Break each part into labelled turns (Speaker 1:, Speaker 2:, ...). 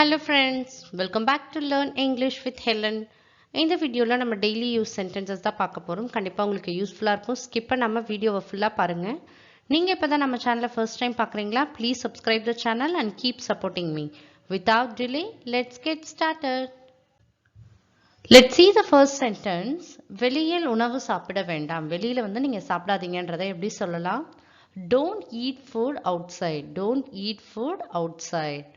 Speaker 1: Hello friends, welcome back to Learn English with Helen. இந்த வீடியோல நம்ம டெய்லி யூஸ் சென்டென்சஸ் தான் பார்க்க போறோம். கண்டிப்பா உங்களுக்கு யூஸ்ஃபுல்லா இருக்கும். ஸ்கிப் பண்ணாம வீடியோவை ஃபுல்லா பாருங்க. நீங்க இப்பதான் நம்ம சேனலை ஃபர்ஸ்ட் டைம் பார்க்கறீங்களா? Please subscribe the channel and keep supporting me. Without delay, let's get started. Let's see the first sentence. வெளியில் உணவு சாப்பிட வேண்டாம். வெளியில நீங்க சாப்பிடாதீங்கன்றதை எப்படி சொல்லலாம்? Don't eat food outside. Don't eat food outside.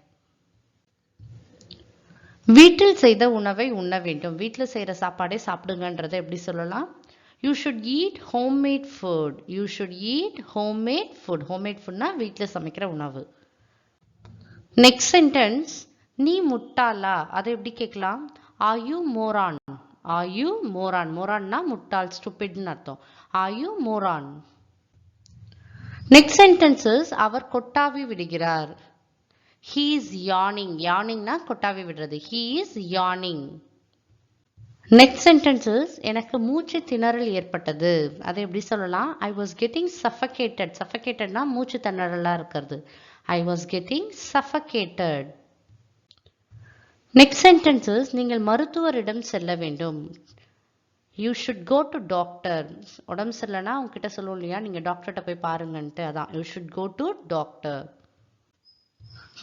Speaker 1: வீட்டில் செய்த உணவை உண்ண வேண்டும். வீட்டில் செய்கிற சாப்பாடே சாப்பிடுங்கன்றதை எப்படி சொல்லலாம்? You should eat homemade food. You should eat homemade food. Homemade foodனா வீட்டில் சமைக்கிற உணவு. Next sentence. நீ முட்டாளா? அதை எப்படி கேட்கலாம்? Are you moron? Are you moron? Moronனா முட்டாள், stupidன்னு அர்த்தம். Are you moron? Next sentence is அவர் கொட்டாவி விடுகிறார். He is yawning. Yawning na கொட்டாவி விடுறது. He is yawning. Next sentence is எனக்கு மூச்சு திணறல் ஏற்பட்டது. அதை எப்படி சொல்லலாம்? I was getting suffocated. Suffocated na மூச்சு திணறலா இருக்கிறது. I was getting suffocated. Next sentence is நீங்கள் மருத்துவரிடம் செல்ல வேண்டும். You should go to doctor. உடம்பு சரியில்லைனா உங்ககிட்ட சொல்லுவோம் இல்லையா, நீங்க டாக்டர்கிட்ட போய் பாருங்கன்ட்டு. அதான் you should go to doctor.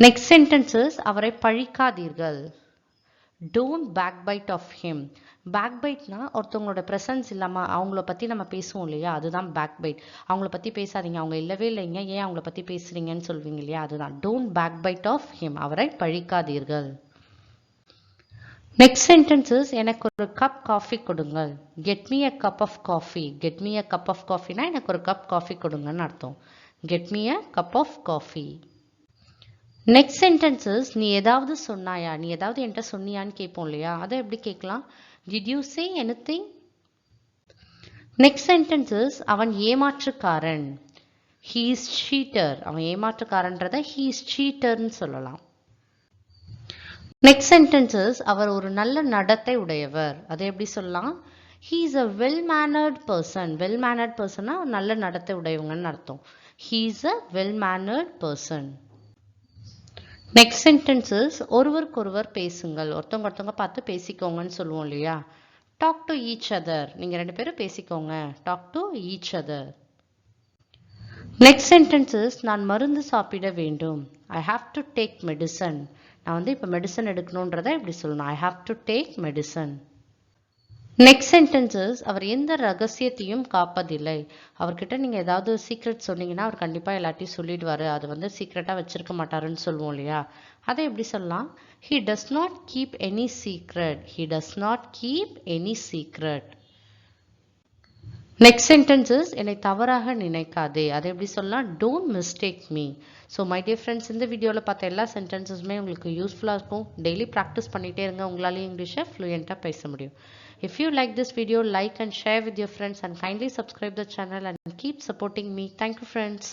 Speaker 1: Next sentence is அவரை பழிக்காதீர்கள். Don't backbite of him. Backbiteனா ஒருத்தவங்களோட presence இல்லாம அவங்கள பத்தி நம்ம பேசுவோம் இல்லையா, அதுதான் backbite. அவங்கள பத்தி பேசாதீங்க, அவங்க இல்லவே இல்லைங்க, ஏன் அவங்கள பத்தி பேசுறீங்கன்னு சொல்வீங்க இல்லையா, அதுதான் don't backbite of him. அவரை பழிக்காதீர்கள். Next sentence is எனக்கு ஒரு கப் காஃபி கொடுங்கள். Get me a cup of coffee. Get me a cup of coffeeனா எனக்கு ஒரு கப் காஃபி கொடுங்கன்னு அர்த்தம். Get me a cup of coffee. Next sentence is நீ ஏதாவது சொன்னாயா? நீ ஏதாவது என்கிட்ட சொன்னியான்னு கேட்போம் இல்லையா, அதை எப்படி கேட்கலாம்? Did you say anything? Next sentence is அவன் ஏமாற்றுக்காரன். He is cheater. அவன் ஏமாற்றுக்காரன்றதை he is cheaterன்னு சொல்லலாம். Next sentence is அவர் ஒரு நல்ல நடத்தை உடையவர். அதை எப்படி சொல்லலாம்? He is a well-mannered person. Well-mannered personனா நல்ல நடத்தை உடையவங்கன்னு அர்த்தம். He is a well-mannered person. Next sentence is ஒருவருக்கொருவர் பேசுங்கள். ஒருத்தவங்க பார்த்து பேசிக்கோங்கன்னு சொல்லுவோம் இல்லையா, talk to each other. நீங்க ரெண்டு பேரும் பேசிக்கோங்க, talk to each other. Next sentence is நான் மருந்து சாப்பிட வேண்டும். I have to take medicine. நான் இப்ப மெடிசன் எடுக்கணும்ன்றதை எப்படி சொல்லணும்? I have to take medicine. Next sentence is அவர் எந்த ரகசியத்தையும் காப்பதில்லை. அவர்கிட்ட நீங்க ஏதாவது சீக்ரெட் சொன்னீங்கன்னா அவர் கண்டிப்பா எல்லாத்தையும் சொல்லிடுவாரு, அது சீக்ரெட்டா வச்சிருக்க மாட்டாருன்னு சொல்லுவோம் இல்லையா, அதை எப்படி சொல்லலாம்? He does not keep any secret. He does not keep any secret. Next sentence is என்னை தவறாக நினைக்காதே. அதை எப்படி சொல்லலாம்? Don't mistake me. So my dear friends, இந்த வீடியோல பார்த்த எல்லா சென்டென்சஸுமே உங்களுக்கு யூஸ்ஃபுல்லா இருக்கும். டெய்லி ப்ராக்டிஸ் பண்ணிட்டே இருங்க, உங்களால இங்கிலீஷை ஃப்ளூயண்டா பேச முடியும். If you like this video, like and share with your friends and kindly subscribe the channel and keep supporting me. Thank you friends.